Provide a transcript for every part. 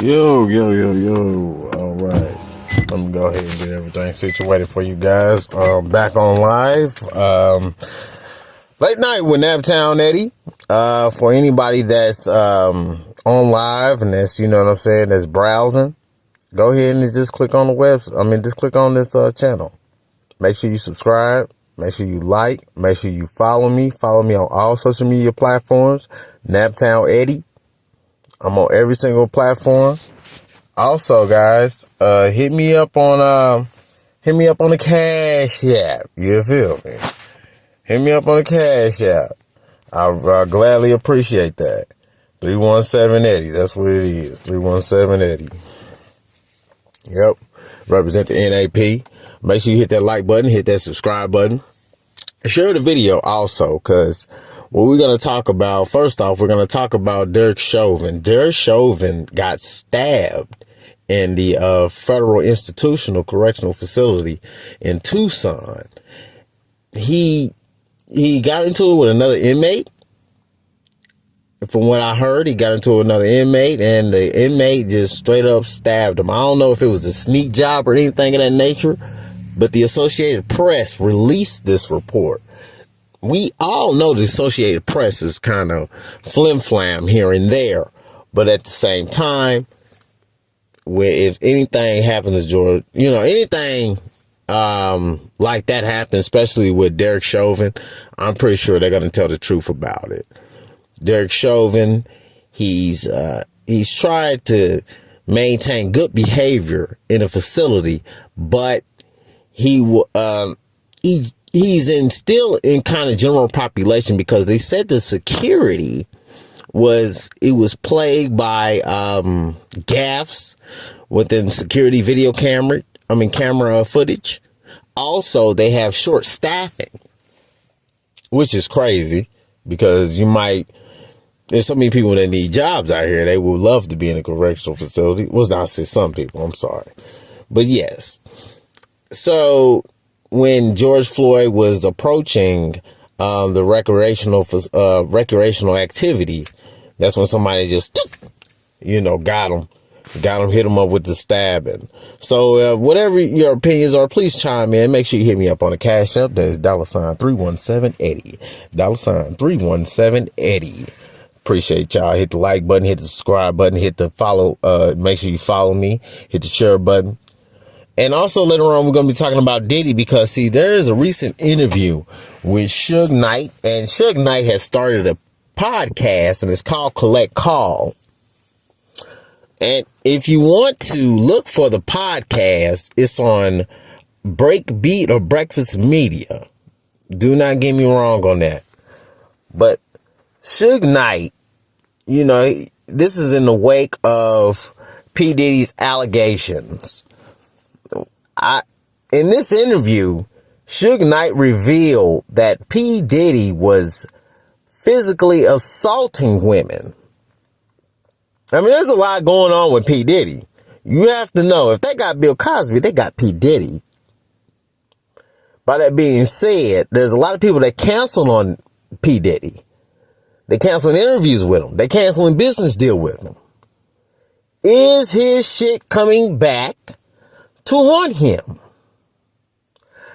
Yo. All right. Let me go ahead and get everything situated for you guys. Back on live. Late night with Naptown Eddie. For anybody that's on live and that's, you know what I'm saying, that's browsing, go ahead and just click on the just click on this channel. Make sure you subscribe. Make sure you like. Make sure you follow me. Follow me on all social media platforms. Naptown Eddie. I'm on every single platform. Also, guys, hit me up on the Cash App. You feel me? Hit me up on the Cash App. I'll gladly appreciate that. 31780. That's what it is. 31780. Yep. Represent the NAP. Make sure you hit that like button, hit that subscribe button. Share the video also, because what we're going to talk about, first off, we're going to talk about Derek Chauvin. Derek Chauvin got stabbed in the Federal Institutional Correctional Facility in Tucson. He got into it with another inmate. From what I heard, he got into another inmate, and the inmate just straight up stabbed him. I don't know if it was a sneak job or anything of that nature, but the Associated Press released this report. We all know the Associated Press is kind of flim-flam here and there, but at the same time, if anything happens to George, anything like that happens, especially with Derek Chauvin, I'm pretty sure they're going to tell the truth about it. Derek Chauvin, he's tried to maintain good behavior in a facility, but he's still in kind of general population, because they said the security was plagued by gaffes within security video camera footage. Also, they have short staffing, which is crazy, because there's so many people that need jobs out here. They would love to be in a correctional facility. Well, not say some people, I'm sorry. But yes. So when George Floyd was approaching the recreational activity, that's when somebody just, got him, hit him up with the stabbing. So whatever your opinions are, please chime in. Make sure you hit me up on the Cash App. That is $31780. $31780. Appreciate y'all. Hit the like button, hit the subscribe button, hit the follow. Make sure you follow me. Hit the share button. And also later on, we're going to be talking about Diddy, because, see, there is a recent interview with Suge Knight, and Suge Knight has started a podcast, and it's called Collect Call. And if you want to look for the podcast, it's on Breakbeat or Breakfast Media. Do not get me wrong on that. But Suge Knight, this is in the wake of P. Diddy's allegations. In this interview, Suge Knight revealed that P. Diddy was physically assaulting women. I mean, there's a lot going on with P. Diddy. You have to know, if they got Bill Cosby, they got P. Diddy. By that being said, there's a lot of people that canceled on P. Diddy. They canceling interviews with him. They canceling business deal with him. Is his shit coming back to haunt him?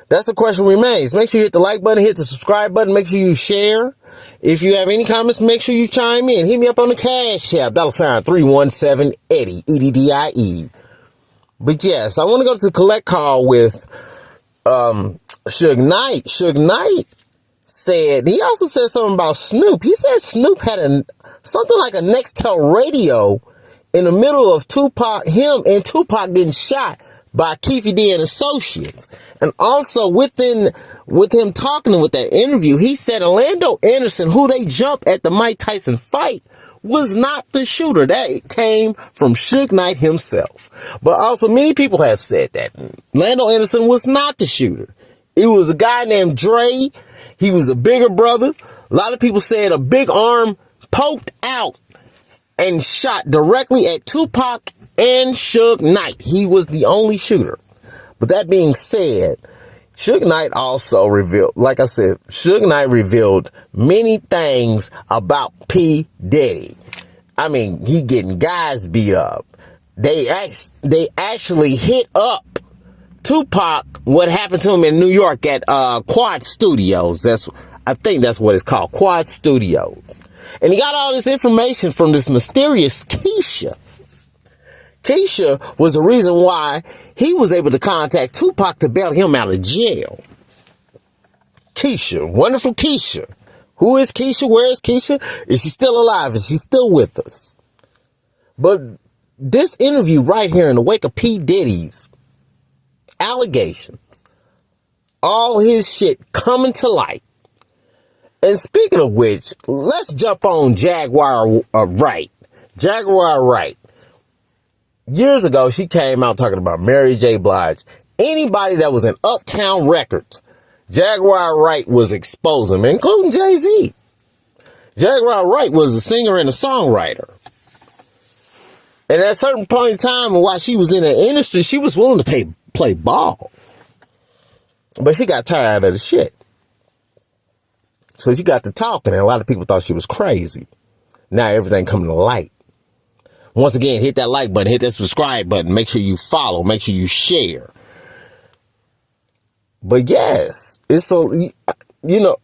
That's the question remains. Make sure you hit the like button, hit the subscribe button. Make sure you share. If you have any comments, make sure you chime in. Hit me up on the Cash App, $31780, EDDIE. But yes, I want to go to the collect call with Suge Knight. Suge Knight said, he also said something about Snoop. He said Snoop had something like a Nextel radio in the middle of him and Tupac getting shot by Keefe D and Associates. And also with him talking with that interview, he said Orlando Anderson, who they jumped at the Mike Tyson fight, was not the shooter. That came from Suge Knight himself. But also many people have said that Orlando Anderson was not the shooter. It was a guy named Dre. He was a bigger brother. A lot of people said a big arm poked out and shot directly at Tupac and Suge Knight. He was the only shooter. But that being said, Suge Knight also revealed, like I said, Suge Knight revealed many things about P. Diddy. I mean, he getting guys beat up. they actually hit up Tupac, what happened to him in New York at Quad Studios. I think that's what it's called, Quad Studios. And he got all this information from this mysterious Keisha. Keisha was the reason why he was able to contact Tupac to bail him out of jail. Keisha, wonderful Keisha. Who is Keisha? Where is Keisha? Is she still alive? Is she still with us? But this interview right here in the wake of P. Diddy's allegations, all his shit coming to light. And speaking of which, let's jump on Jaguar Wright. Jaguar Wright. Years ago, she came out talking about Mary J. Blige. Anybody that was in Uptown Records, Jaguar Wright was exposing them, including Jay-Z. Jaguar Wright was a singer and a songwriter. And at a certain point in time, while she was in the industry, she was willing to play ball. But she got tired of the shit. So she got to talking, and a lot of people thought she was crazy. Now everything coming to light. Once again, hit that like button, hit that subscribe button. Make sure you follow, make sure you share. But yes, it's so, you know,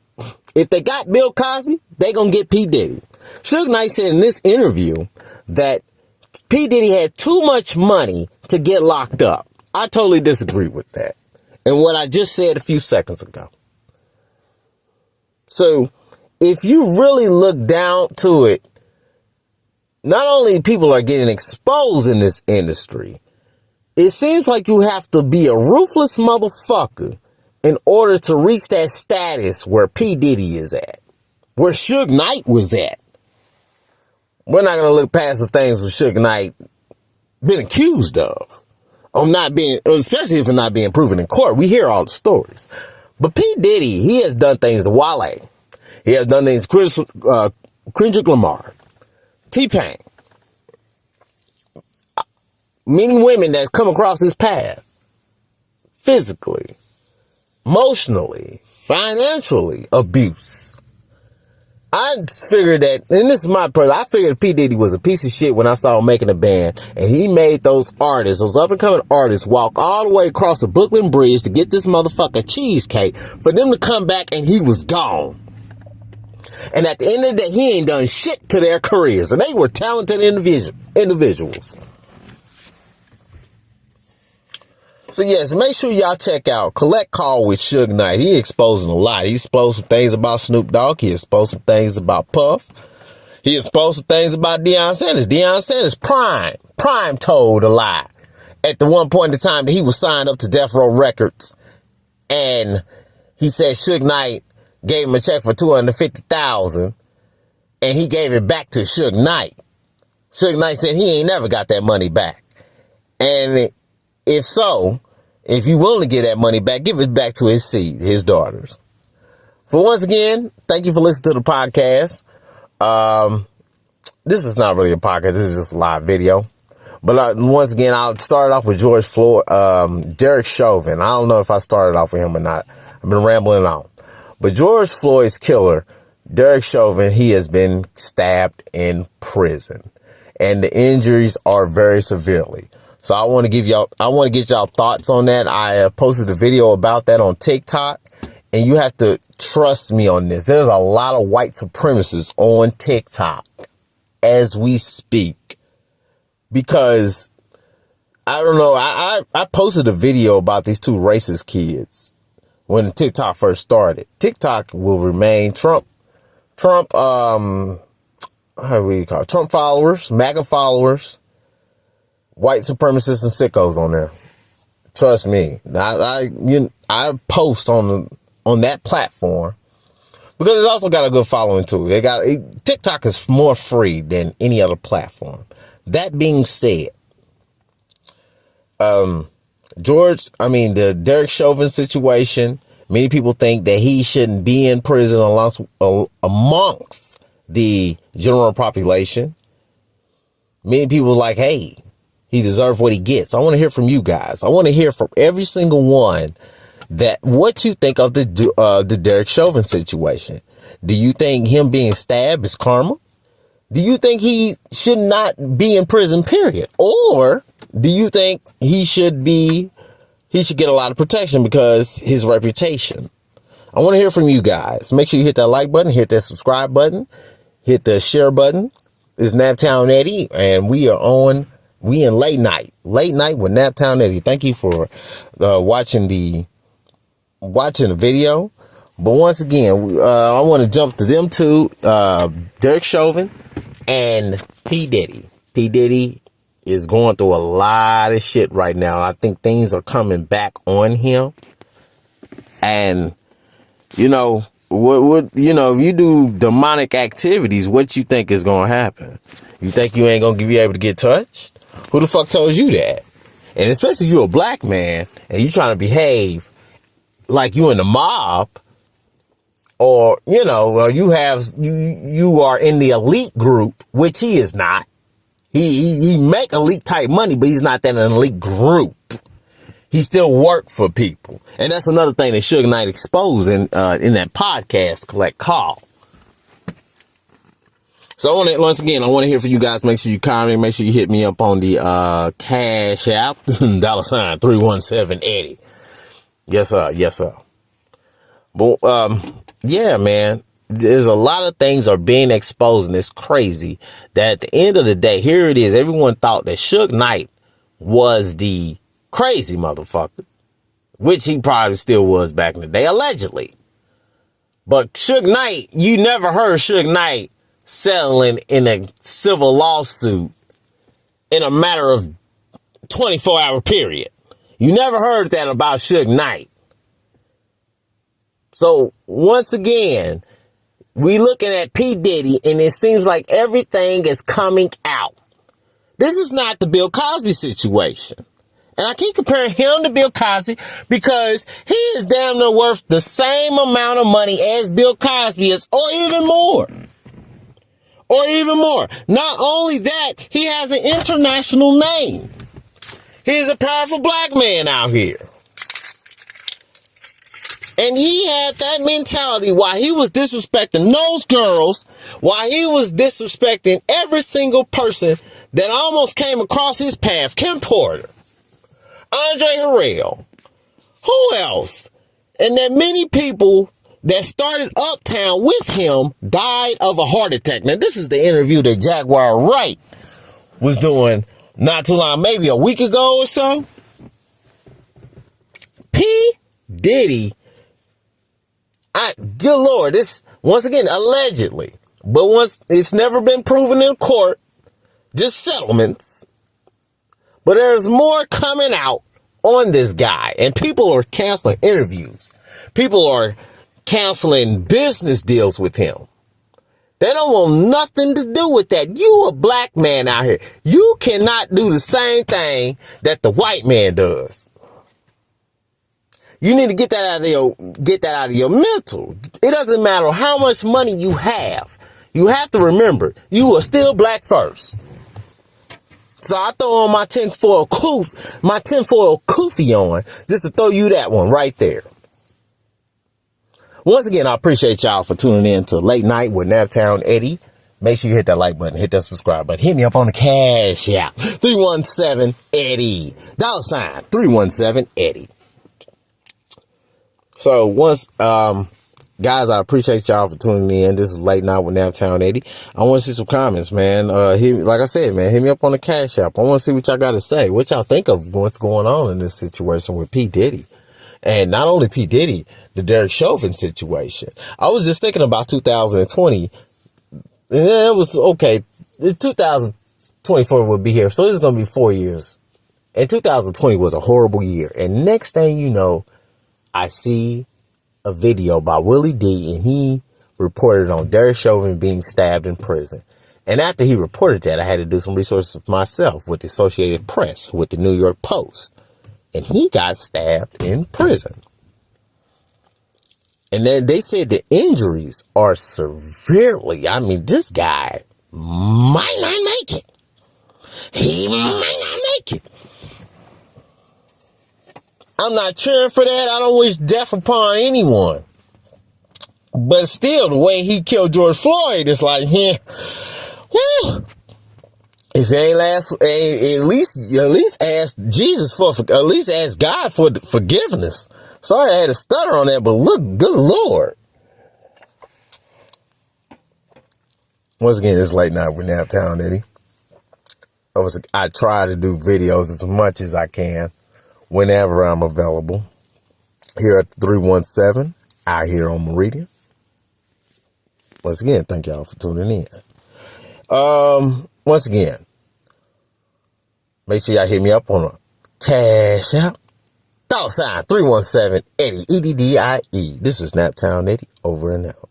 if they got Bill Cosby, they gonna get P. Diddy. Suge Knight said in this interview that P. Diddy had too much money to get locked up. I totally disagree with that. And what I just said a few seconds ago. So, if you really look down to it, not only people are getting exposed in this industry, it seems like you have to be a ruthless motherfucker in order to reach that status where P. Diddy is at, where Suge Knight was at. We're not going to look past the things that Suge Knight been accused of not being, especially if it's not being proven in court. We hear all the stories. But P. Diddy, he has done things to Wale. He has done things to Kendrick Lamar, T-Pain. Many women that come across his path, physically, emotionally, financially, abuse. I figured that, and this is my person, I figured P. Diddy was a piece of shit when I saw him making a band, and he made those artists, those up-and-coming artists, walk all the way across the Brooklyn Bridge to get this motherfucker cheesecake, for them to come back and he was gone. And at the end of the day, he ain't done shit to their careers, and they were talented individuals. So yes, make sure y'all check out Collect Call with Suge Knight. He exposing a lot. He exposed some things about Snoop Dogg. He exposed some things about Puff. He exposed some things about Deion Sanders. Deion Sanders, Prime told a lie at the one point in time that he was signed up to Death Row Records. And he said Suge Knight gave him a check for $250,000 and he gave it back to Suge Knight. Suge Knight said he ain't never got that money back. And if so, if you willing to get that money back, give it back to his seed, his daughters. For once again, thank you for listening to the podcast. This is not really a podcast. This is just a live video. But once again, I'll start off with George Floyd, Derek Chauvin. I don't know if I started off with him or not. I've been rambling on. But George Floyd's killer, Derek Chauvin, he has been stabbed in prison. And the injuries are very severely. So I want to get y'all thoughts on that. I posted a video about that on TikTok, and you have to trust me on this. There's a lot of white supremacists on TikTok as we speak, because I don't know. I posted a video about these two racist kids when TikTok first started. TikTok will remain Trump followers, MAGA followers, white supremacists and sickos on there. Trust me. I post on that platform because it's also got a good following too. TikTok is more free than any other platform. That being said, the Derek Chauvin situation, many people think that he shouldn't be in prison amongst the general population. Many people are like, hey, he deserves what he gets. I want to hear from you guys. I want to hear from every single one what you think of the Derek Chauvin situation. Do you think him being stabbed is karma? Do you think he should not be in prison, period? Or do you think he should get a lot of protection because his reputation? I want to hear from you guys. Make sure you hit that like button, hit that subscribe button, hit the share button. It's Naptown Eddie, and we in late night with Naptown Eddie. Thank you for watching the video. But once again, I want to jump to them two, Derek Chauvin and P. Diddy. P. Diddy is going through a lot of shit right now. I think things are coming back on him. And, you know, if you do demonic activities, what you think is going to happen? You think you ain't going to be able to get touched? Who the fuck told you that? And especially you a black man and you trying to behave like you in the mob, or, you are in the elite group, which he is not. He make elite type money, but he's not that an elite group. He still work for people. And that's another thing that Suge Knight exposed in that podcast, Collect Call. So I want to hear from you guys. Make sure you comment. Make sure you hit me up on the Cash App, $317 Eddie. Yes, sir. Yes, sir. But, yeah, man, there's a lot of things are being exposed, and it's crazy that at the end of the day, here it is. Everyone thought that Suge Knight was the crazy motherfucker, which he probably still was back in the day, allegedly. But Suge Knight, you never heard Suge Knight settling in a civil lawsuit in a matter of 24-hour period. You never heard that about Suge Knight. So once again, we looking at P. Diddy, and it seems like everything is coming out. This is not the Bill Cosby situation. And I keep comparing him to Bill Cosby because he is damn near worth the same amount of money as Bill Cosby is, or even more. Or even more. Not only that, he has an international name. He's a powerful black man out here. And he had that mentality while he was disrespecting those girls, while he was disrespecting every single person that almost came across his path. Kim Porter, Andre Harrell, who else? And that many people that started Uptown with him died of a heart attack. Now, this is the interview that Jaguar Wright was doing not too long, maybe a week ago or so. P. Diddy, good Lord, this, once again, allegedly, but once it's never been proven in court, just settlements. But there's more coming out on this guy, and people are canceling interviews. People are canceling business deals with him. They don't want nothing to do with that. You a black man out here. You cannot do the same thing that the white man does. You need to get that out of your mental. It doesn't matter how much money you have. You have to remember, you are still black first. So I throw on my tinfoil kufi on just to throw you that one right there. Once again, I appreciate y'all for tuning in to Late Night with Naptown Eddie. Make sure you hit that like button, hit that subscribe button. Hit me up on the Cash App. 317 Eddie. $317 Eddie. So guys, I appreciate y'all for tuning in. This is Late Night with Naptown Eddie. I want to see some comments, man. Like I said, man, hit me up on the Cash App. I want to see what y'all got to say. What y'all think of what's going on in this situation with P. Diddy. And not only P. Diddy, the Derek Chauvin situation. I was just thinking about 2020. It was okay. 2024 would be here. So this is going to be 4 years. And 2020 was a horrible year. And next thing you know, I see a video by Willie D, and he reported on Derek Chauvin being stabbed in prison. And after he reported that, I had to do some research myself with the Associated Press, with the New York Post. And he got stabbed in prison. And then they said the injuries are severely, I mean, this guy might not make it. He might not make it. I'm not cheering for that. I don't wish death upon anyone. But still, the way he killed George Floyd, it's like, Whew. If you ain't at least ask Jesus at least ask God for forgiveness. Sorry I had to stutter on that, but look, good Lord. Once again, it's late night with Naptown Eddie. I try to do videos as much as I can whenever I'm available. Here at 317, out here on Meridian. Once again, thank y'all for tuning in. Once again, make sure y'all hit me up on a Cash App. $317 Eddie, EDDIE. This is Naptown Eddie, over and out.